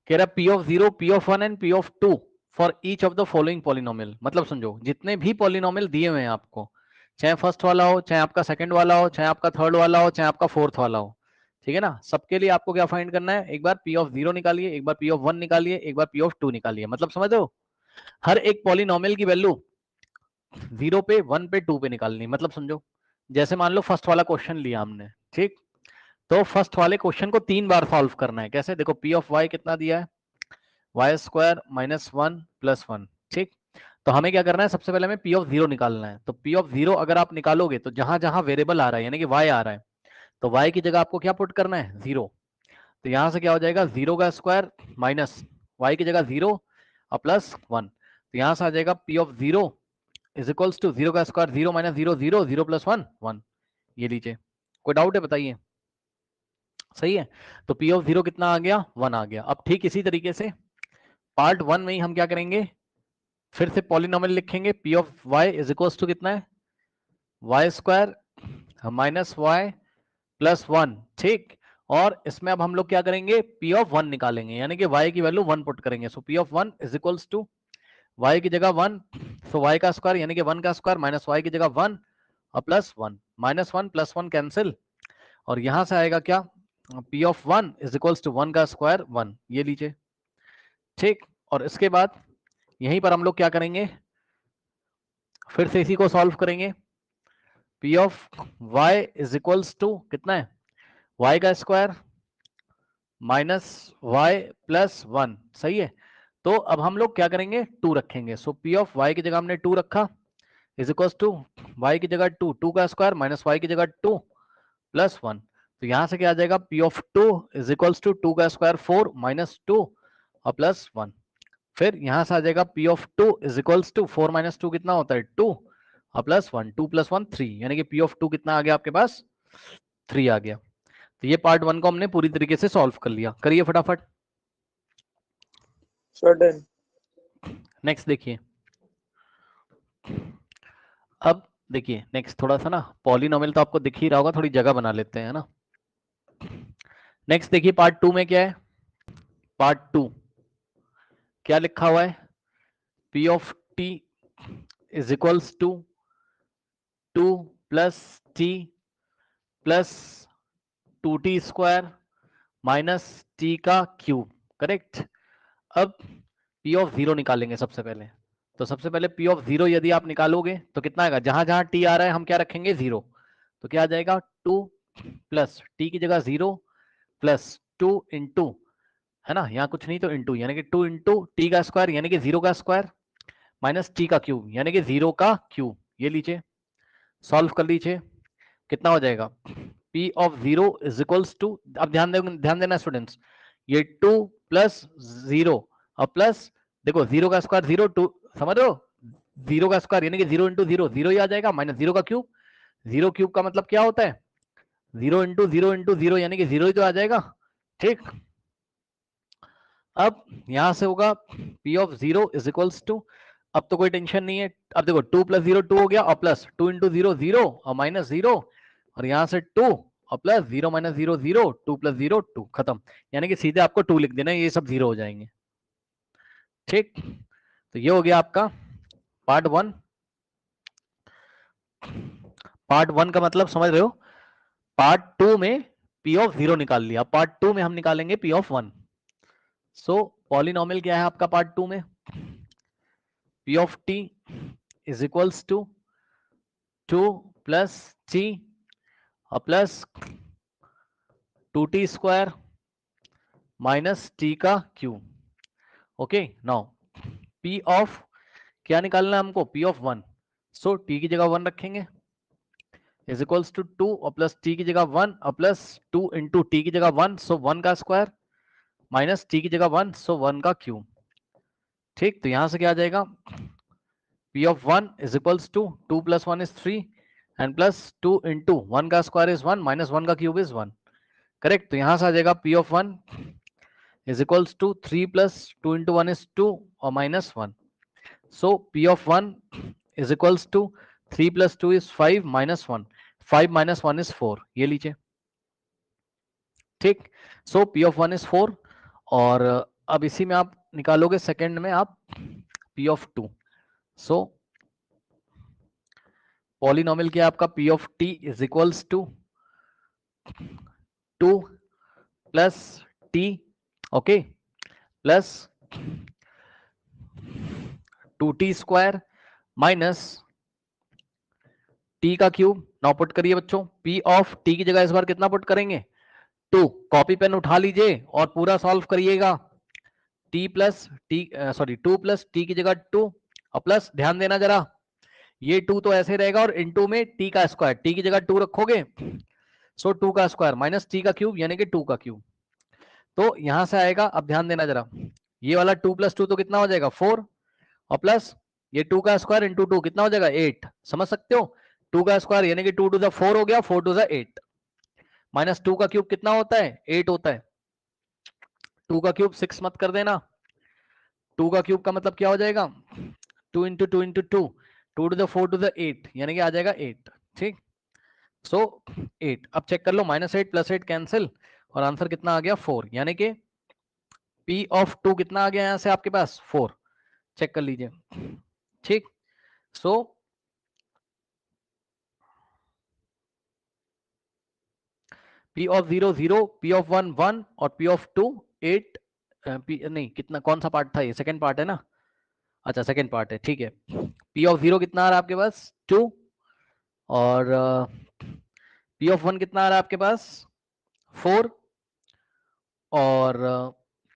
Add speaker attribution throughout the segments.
Speaker 1: कह रहा P of 0, P of 1 and P of 2 for each of the following polynomial. मतलब समझो जितने भी पॉलिनोमियल दिए हुए हैं आपको, चाहे फर्स्ट वाला हो, चाहे आपका सेकंड वाला हो, चाहे आपका थर्ड वाला हो, चाहे आपका फोर्थ वाला हो, ठीक है ना, सबके लिए आपको क्या फाइंड करना है, एक बार पी ऑफ 0 निकालिए, एक बार पी ऑफ 1 निकालिए, एक बार पी ऑफ 2 निकालिए। मतलब समझ रहे हो, हर एक पॉलिनोमियल की वैल्यू 0 पे, 1 पे, 2 पे निकालनी। मतलब समझो जैसे मान लो फर्स्ट वाला क्वेश्चन लिया हमने, ठीक, तो फर्स्ट वाले क्वेश्चन को 3 बार सॉल्व करना है। कैसे, देखो पी ऑफ वाई कितना दिया है, वाई स्क्वायर माइनस 1 प्लस 1, ठीक। तो हमें क्या करना है, सबसे पहले हमें पी ऑफ 0 निकालना है। तो पी ऑफ 0 अगर आप निकालोगे तो जहां जहां वेरिएबल आ रहा है यानी कि वाई आ रहा है, तो वाई की जगह आपको क्या पुट करना है, 0। तो यहां से क्या हो जाएगा, 0 का स्क्वायर माइनस वाई की जगह 0 और प्लस 1। तो यहां से आ जाएगा P of 0 is equals to 0 का स्क्वायर 0 माइनस 0 0 0 प्लस 1 1। ये लीजिए, कोई डाउट है बताइए, सही है। तो पी ऑफ 0 कितना आ गया, 1 आ गया। अब ठीक इसी तरीके से पार्ट 1 में ही हम क्या करेंगे, फिर से पॉलिनोमियल लिखेंगे। P of Y is equals to कितना है, Y square minus Y plus 1, ठीक। और इसमें अब हम लोग क्या करेंगे, पी ऑफ 1 निकालेंगे, यानी कि y की वैल्यू 1 पुट करेंगे। So P of 1 is equals to y की जगह 1, सो y का स्क्वायर यानी कि 1 का स्क्वायर माइनस y की जगह 1 और प्लस 1, माइनस 1 प्लस 1 कैंसिल, और यहां से आएगा क्या, P of 1 is equals to 1 का स्क्वायर 1। ये लीजिए, ठीक। और इसके बाद यहीं पर हम लोग क्या करेंगे, फिर से इसी को सॉल्व करेंगे। P of Y is equals to कितना है, वाई का स्क्वायर माइनस वाई प्लस 1, सही है। तो अब हम लोग क्या करेंगे, 2 रखेंगे। सो पी ऑफ वाई की जगह हमने 2 रखा इज इक्वल्स टू वाई की जगह 2, 2 का स्क्वायर माइनस वाई की जगह 2 प्लस 1। तो यहां से क्या आ जाएगा, P of 2 is equals to 2 का स्क्वायर 4 माइनस 2 और प्लस 1। फिर यहां से आ जाएगा P of 2 is equals to 4 minus 2 कितना होता है, 2 और प्लस 1, 2 प्लस 1 3, यानी कि पी ऑफ 2 कितना आ गया आपके पास, 3 आ गया। तो ये पार्ट 1 को हमने पूरी तरीके से सॉल्व कर लिया। करिए फटाफट।
Speaker 2: डन।
Speaker 1: नेक्स्ट देखिए, अब देखिए नेक्स्ट थोड़ा सा ना पॉलिनोमियल तो आपको दिख ही रहा होगा, थोड़ी जगह बना लेते हैं ना। नेक्स्ट देखिए पार्ट 2 में क्या है, पार्ट 2 क्या लिखा हुआ है, P of T is equals to 2 plus T plus 2t square minus T का क्यूब, करेक्ट। अब पी ऑफ 0 निकालेंगे सबसे पहले। तो सबसे पहले पी ऑफ 0 यदि आप निकालोगे तो कितना आएगा, जहां जहां टी आ रहा है हम क्या रखेंगे, 0। तो क्या आ जाएगा, 2 प्लस टी की जगह 0 प्लस 2 इंटू, है ना, यहाँ कुछ नहीं तो इंटू, यानी कि 2 इंटू टी का स्क्वायर यानी कि 0 का स्क्वायर माइनस टी का क्यूब यानी कि 0 का क्यूब। ये लीजिए, सॉल्व कर लीजिए, कितना हो जाएगा, P of 0 is equals to, अब ध्यान देना स्टूडेंट्स, ये 2 प्लस 0 और प्लस, देखो 0 का स्क्वायर 0, 2 समझ रहे हो, 0 का स्क्वायर यानी कि 0 इंटू 0 0 ही आ जाएगा, माइनस 0 का क्यूब, 0 क्यूब का मतलब क्या होता है, 0 इंटू 0 यानी कि 0 ही तो आ जाएगा, ठीक। अब यहां से होगा P of 0 is equals to, अब तो कोई टेंशन नहीं है, अब देखो 2 प्लस 0 2 हो गया और प्लस 2 इंटू 0 0 और माइनस 0, और यहां से 2 और प्लस 0 माइनस 0 0, 2 प्लस 0 2, खत्म। यानी कि सीधे आपको 2 लिख देना है, ये सब 0 हो जाएंगे, ठीक। तो ये हो गया आपका पार्ट 1। पार्ट 1 का मतलब समझ रहे हो, पार्ट 2 में पी ऑफ 0 निकाल लिया, पार्ट 2 में हम निकालेंगे पी ऑफ 1। सो पॉलिनोमियल क्या है आपका पार्ट 2 में, P of T is equals to 2 plus T और plus 2t square minus T का cube. Okay, now P of क्या निकालना है हमको, पी ऑफ 1। सो टी की जगह 1 रखेंगे इज इक्वल्स टू 2 और प्लस टी की जगह 1 और प्लस 2 इंटू टी की जगह 1, सो 1 का स्क्वायर माइनस टी की जगह 1, सो 1 का क्यूब, ठीक। तो यहां से क्या आ जाएगा, P of 1 is equals to 2 plus 1 is 3 and plus 2 into 1 का स्क्वायर इज 1 माइनस 1 का क्यूब इज 1, करेक्ट। तो यहां से आ जाएगा P of 1 is equals to 3 plus 2 into 1 is 2 और minus 1, so P of 1 is equals to 3 plus 2 is 5 minus 1, 5 minus 1 is 4। ये लीजिए, ठीक। सो पी ऑफ 1 इज 4 और अब इसी में आप निकालोगे सेकंड में आप p ऑफ 2। सो पॉलिनोमियल क्या है आपका p of t is equals to 2 plus t, okay, plus 2t square minus t का क्यूब। नाउ पुट करिए बच्चों, p ऑफ t की जगह इस बार कितना पुट करेंगे 2। कॉपी पेन उठा लीजिए और पूरा सॉल्व करिएगा। t plus T, sorry 2 plus T की जगह 2 और प्लस, ध्यान देना जरा, ये 2 तो ऐसे रहेगा और इनटू में t का स्क्वायर, t की जगह 2 रखोगे सो 2 का स्क्वायर माइनस t का क्यूब यानी कि 2 का क्यूब। तो यहां से आएगा, अब ध्यान देना जरा, ये वाला 2 प्लस 2 तो कितना हो जाएगा 4 और प्लस ये 2 का स्क्वायर इंटू 2 कितना हो जाएगा 8। समझ सकते हो, 2 का स्क्वायर यानी कि 2 टू द 4 हो गया, 4 टू द 8 माइनस 2 का क्यूब कितना होता है 8 होता है। 2 का क्यूब 6 मत कर देना, 2 का क्यूब का मतलब क्या हो जाएगा 2 into 2 into 2, 2 to the 4 to the 8 यानी कि आ जाएगा 8। ठीक, सो 8। अब चेक कर लो, -8 प्लस 8 कैंसिल और आंसर कितना आ गया 4, यानी कि P ऑफ 2 कितना आ गया यहां से आपके पास 4। चेक कर लीजिए। ठीक, so P of 0 0, P of 1 1 और P ऑफ 2 8। नहीं, कितना, कौन सा पार्ट था ये, सेकंड पार्ट है ना, अच्छा सेकंड पार्ट है, ठीक है। P ऑफ 0 कितना आ रहा है आपके पास 2 और P ऑफ 1 कितना आ रहा है आपके पास 4 और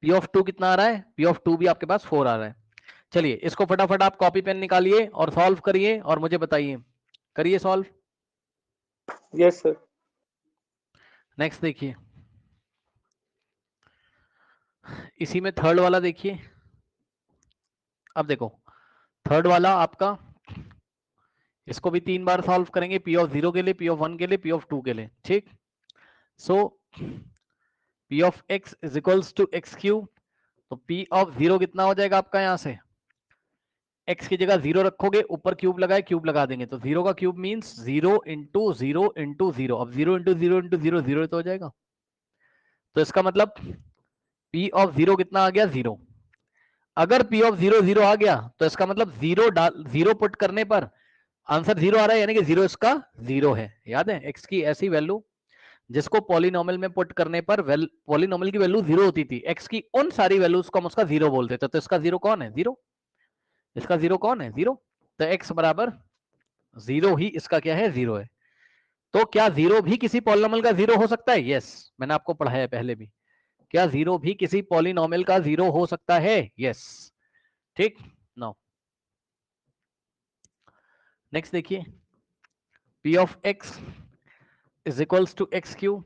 Speaker 1: P ऑफ 2 कितना आ रहा है, P ऑफ 2 भी आपके पास 4 आ रहा है। चलिए इसको फटाफट आप कॉपी पेन निकालिए और सॉल्व करिए और मुझे बताइए, करिए सॉल्व।
Speaker 2: Yes sir.
Speaker 1: नेक्स्ट देखिए, इसी में थर्ड वाला देखिए। अब देखो थर्ड वाला आपका, इसको भी 3 बार सॉल्व करेंगे, P ऑफ 0 के लिए, P ऑफ 1 के लिए, P ऑफ 2 के लिए। ठीक, so P of x is equals to X cube. तो P ऑफ 0 कितना हो जाएगा आपका, यहां से x की जगह 0 रखोगे, ऊपर क्यूब लगाए, क्यूब लगा देंगे तो 0 का क्यूब मींस 0 इंटू 0 इंटू 0। अब 0 इंटू 0 इंटू 0 0 तो हो जाएगा, तो इसका मतलब P ऑफ 0 कितना आ गया 0। अगर P ऑफ 0 0 आ गया तो इसका मतलब 0 पुट करने पर आंसर 0 आ रहा है, यानी कि 0 इसका 0 है। याद है, x की ऐसी वैल्यू जिसको पॉलिनोमियल में पुट करने पर पॉलिनोमियल की वैल्यू 0 होती थी, x की उन सारी वैल्यूज को हम उसका 0 बोलते थे। तो इसका 0 कौन है 0, इसका 0 कौन है 0। तो x बराबर 0 ही इसका क्या है 0 है। तो क्या 0 भी किसी पॉलिनोमियल का 0 हो सकता है, यस, मैंने आपको पढ़ाया पहले भी, क्या 0 भी किसी पॉलिनोमियल का 0 हो सकता है, यस। ठीक, नाउ नेक्स्ट देखिए, P of x is equals to X cube.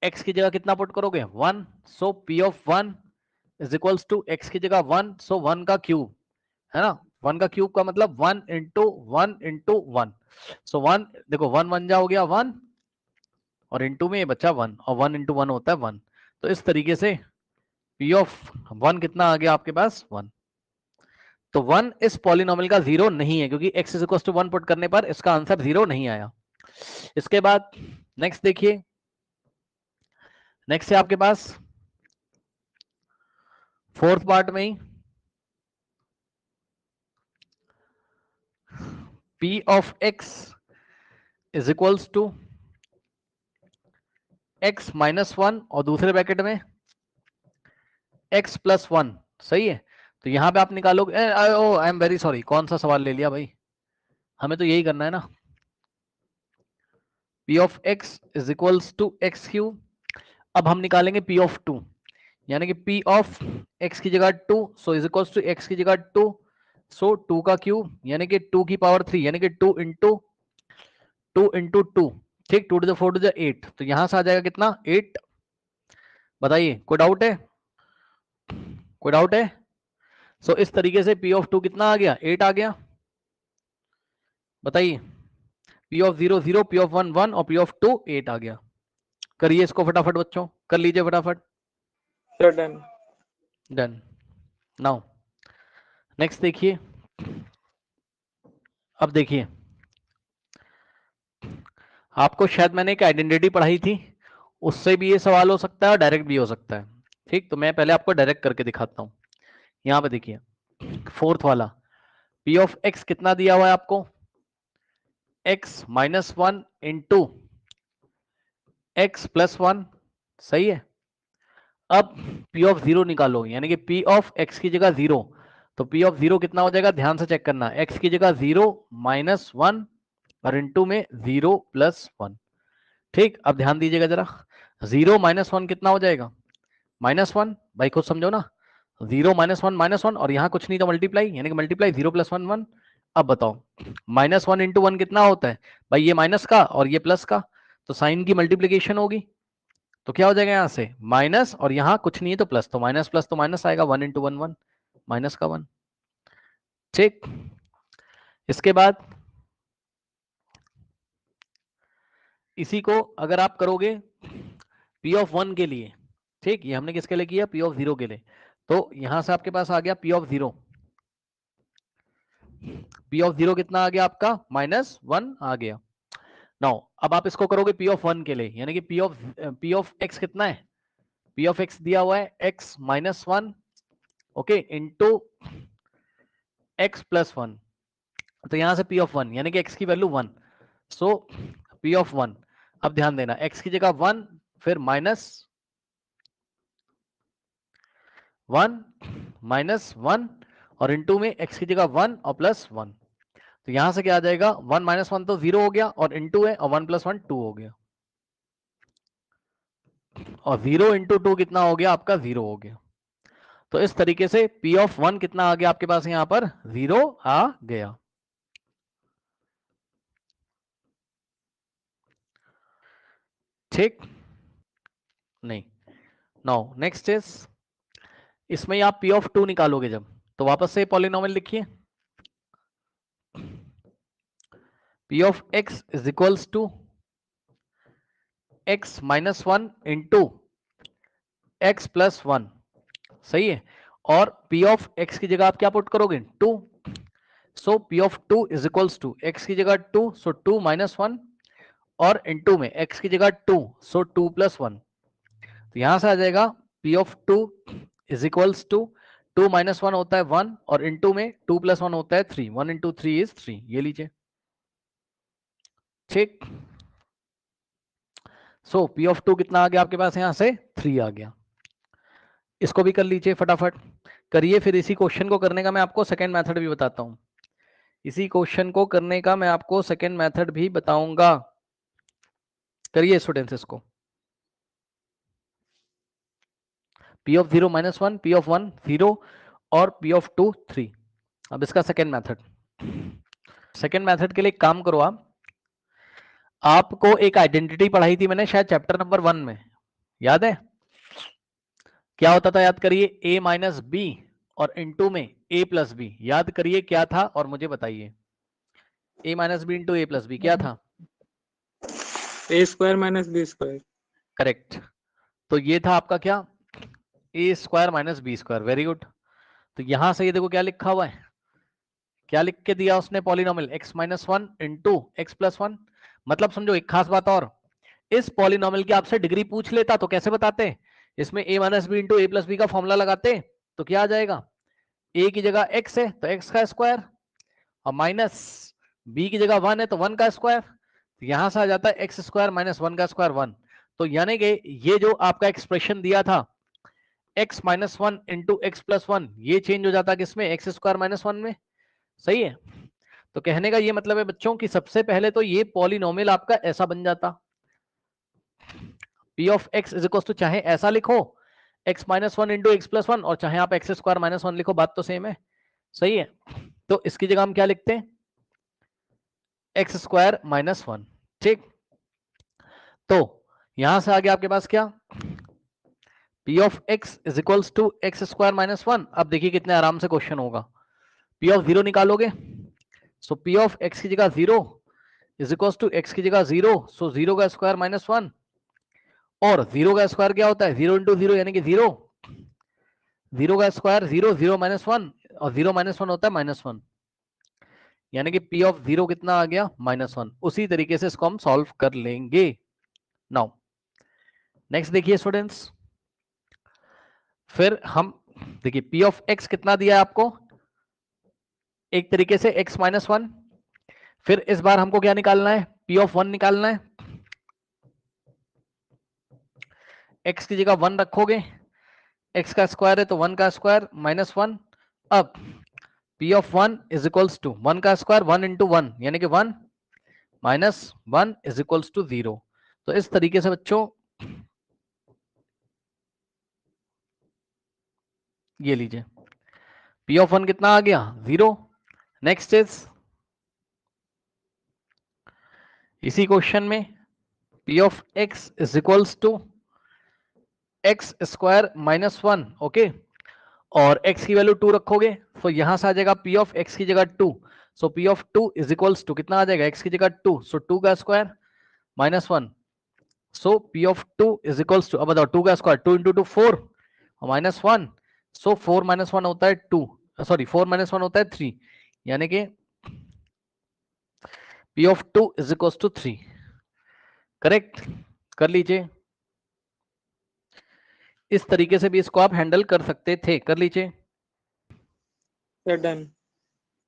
Speaker 1: x की जगह कितना पुट करोगे 1, so P of 1 is equals to x की जगह 1, सो 1 का क्यूब है ना, 1 का क्यूब का मतलब 1 इंटू 1 इंटू 1। सो 1 देखो 1 1 जा हो गया 1 और इंटू में ये बचा 1 और 1 इंटू 1 होता है 1। तो इस तरीके से P ऑफ 1 कितना आ गया आपके पास 1। तो 1 इस पॉलिनोमियल का 0 नहीं है, क्योंकि x is equal to 1 put करने पर इसका आंसर 0 नहीं आया। इसके बाद नेक्स्ट देखिए, नेक्स्ट है आपके पास फोर्थ पार्ट में ही P of x is equals to x minus 1 और दूसरे ब्रैकेट में x प्लस 1, सही है। तो यहां पे आप निकालोगे, आई एम वेरी सॉरी, कौन सा सवाल ले लिया भाई, हमें तो यही करना है ना। P of x is equals to X cube. अब हम निकालेंगे P ऑफ 2, यानी कि P ऑफ x की जगह 2, so is equals to x की जगह 2, सो 2 का क्यूब यानी कि 2 की पावर 3 यानी कि 2 इंटू 2। ठीक, 2 टू द 4 टू द 8, तो यहां से आ जाएगा कितना 8। बताइए कोई डाउट है, कोई डाउट है। सो इस तरीके से P ऑफ 2 कितना आ गया 8 आ गया। बताइए P ऑफ 0 0, P ऑफ 1 1 और P ऑफ 2 8 आ गया। करिए इसको फटाफट बच्चों, कर लीजिए फटाफट।
Speaker 2: Sir done.
Speaker 1: Done. Now next देखिए, अब देखिए आपको शायद मैंने एक आइडेंटिटी पढ़ाई थी, उससे भी ये सवाल हो सकता है और डायरेक्ट भी हो सकता है। ठीक, तो मैं पहले आपको डायरेक्ट करके दिखाता हूं। यहाँ पे देखिए फोर्थ वाला पी ऑफ एक्स कितना दिया हुआ है आपको, x minus one into X plus one, सही है। अब पी ऑफ जीरो निकालो, यानी कि पी ऑफ एक्स की जगह जीरो, तो पी ऑफ जीरो कितना हो जाएगा, ध्यान से चेक करना, एक्स की जगह जीरो माइनस वन और इंटू में जीरो प्लस वन। ठीक, अब ध्यान दीजिएगा जरा, जीरो माइनस वन कितना हो जाएगा, माइनस वन, भाई खुद समझो ना, जीरो माइनस वन और यहाँ कुछ नहीं तो मल्टीप्लाई, यानी कि multiply zero plus one one. अब बताओ माइनस वन इंटू वन कितना होता है, भाई ये माइनस का और ये प्लस का, तो साइन की मल्टीप्लीकेशन होगी, तो क्या हो जाएगा यहां से माइनस और यहाँ कुछ नहीं है तो प्लस, तो माइनस प्लस तो माइनस आएगा, one into one one, minus का वन। ठीक, इसके बाद इसी को अगर आप करोगे पी ऑफ वन के लिए, ठीक, ये हमने किसके लिए किया, पी ऑफ जीरो के लिए, तो यहां से आपके पास आ गया P of zero, P of zero कितना आ गया आपका, माइनस वन आ गया। नाउ अब आप इसको करोगे पी ऑफ वन के लिए, यानी कि पी ऑफ एक्स कितना है, पी ऑफ एक्स दिया हुआ है x minus one, okay, into X plus one, तो यहां से पी ऑफ वन यानी कि एक्स की value one, so P of one, अब ध्यान देना एक्स की जगह वन, फिर माइनस वन माइनस वन और इंटू में एक्स की जगह वन और प्लस वन, तो यहां से क्या आ जाएगा, वन माइनस वन तो जीरो हो गया और इंटू है और वन प्लस वन टू हो गया, और जीरो इंटू टू कितना हो गया आपका, जीरो हो गया। तो इस तरीके से पी ऑफ वन कितना आ गया आपके पास, यहां पर जीरो आ गया। ठीक, नहीं, नाउ नेक्स्ट इज, इसमें आप पी ऑफ टू निकालोगे जब, तो वापस से पॉलिनोमियल लिखिए, P of x is equals to X minus one into X plus one, सही है, और पी ऑफ एक्स की जगह आप क्या पुट करोगे, two, so P of two is equals to x की जगह two, so two minus one और इंटू में एक्स की जगह two, so two plus one, तो यहां से आ जाएगा P of two is equals to two minus one होता है वन और इंटू में टू प्लस वन होता है three, one into three is three, ये लीजिए। ठीक, सो पी ऑफ टू कितना आ गया आपके पास, यहां से थ्री आ गया। इसको भी कर लीजिए फटाफट करिए, फिर इसी क्वेश्चन को करने का मैं आपको सेकंड मेथड भी बताता हूं, इसी क्वेश्चन को करने का मैं आपको सेकंड मेथड भी बताऊंगा, करिए स्टूडेंट्स इसको, P of zero minus one, P of one zero और पी ऑफ टू थ्री। अब इसका सेकेंड मेथड, सेकेंड मेथड के लिए एक काम करो, आपको एक आइडेंटिटी पढ़ाई थी मैंने शायद चैप्टर नंबर वन में, याद है क्या होता था, याद करिए, a माइनस बी और इंटू में a प्लस बी, याद करिए क्या था और मुझे बताइए, a minus B into a plus B क्या था,
Speaker 2: A square minus B square,
Speaker 1: correct, तो ये था आपका क्या, a square minus B square, very good. तो यहां से ये देखो क्या लिखा हुआ है, क्या लिख के दिया उसने, polynomial x minus one into X plus one, मतलब समझो एक खास बात और, इस पॉलिनोमियल की आपसे डिग्री पूछ लेता तो कैसे बताते, इसमें a minus B into A plus B का फॉर्मूला लगाते, तो क्या आ जाएगा, a की जगह x है तो x का स्क्वायर और माइनस b की जगह वन है तो वन का स्क्वायर, तो यहां से आ जाता है एक्स स्क्वायर माइनस वन का स्क्वायर वन, तो यानी कि ये जो आपका एक्सप्रेशन दिया था x minus one into X plus one, ये चेंज हो जाता है किसमें, एक्स स्क्वायर माइनस वन में, सही है। तो कहने का ये मतलब है बच्चों कि सबसे पहले तो ये पॉलिनोमियल आपका ऐसा बन जाता, P of x is equal to, चाहे ऐसा लिखो X minus one into X plus one और चाहे आप एक्स स्क्वायर माइनस वन लिखो, बात तो सेम है, सही है। तो इसकी जगह हम क्या लिखते हैं, एक्स स्क्वायर माइनस वन, ठीक, तो यहां से आगे आपके पास क्या, P of x is equals to x square minus one. अब देखिए कितने आराम से क्वेश्चन होगा, पी ऑफ जीरो निकालोगे, सो पी ऑफ एक्स की जगह zero is equal to x की जगह जीरो, सो जीरो का स्क्वायर माइनस वन, और जीरो का स्क्वायर क्या होता है, जीरो इंटू जीरो यानी कि जीरो, जीरो का square zero, zero minus one और जीरो माइनस वन होता है माइनस वन, यानी कि पी ऑफ जीरो कितना आ गया, माइनस वन। उसी तरीके से इसको हम सॉल्व कर लेंगे। नाउ नेक्स्ट देखिए स्टूडेंट्स, फिर हम देखिए पी ऑफ एक्स कितना दिया है आपको, एक तरीके से एक्स माइनस वन। फिर इस बार हमको क्या निकालना है, पी ऑफ वन निकालना है। एक्स की जगह वन रखोगे, एक्स का स्क्वायर है तो वन का स्क्वायर माइनस वन। अब P of one is equals to one का स्क्वायर वन इंटू वन यानी कि one minus one is equals to zero. तो इस तरीके से बच्चों ये लीजिए पी ऑफ वन कितना आ गया, जीरो। नेक्स्ट इज इसी क्वेश्चन में P of x is equals to x square minus one, okay. और x की वैल्यू 2 रखोगे तो यहां से आ जाएगा p ऑफ x की जगह 2। So p of 2 is equals to कितना आ जाएगा, x की जगह 2, सो 2 का square minus one. So p of 2 is equals to, अब बताओ 2 का square 2 into 2 4 minus one. So 4 minus one होता है 2, सॉरी 4 माइनस वन होता है 3, यानी कि p of 2 is equals to 3। Correct, कर लीजिए। इस तरीके से भी इसको आप हैंडल कर सकते थे, कर लीजिए।
Speaker 2: डन।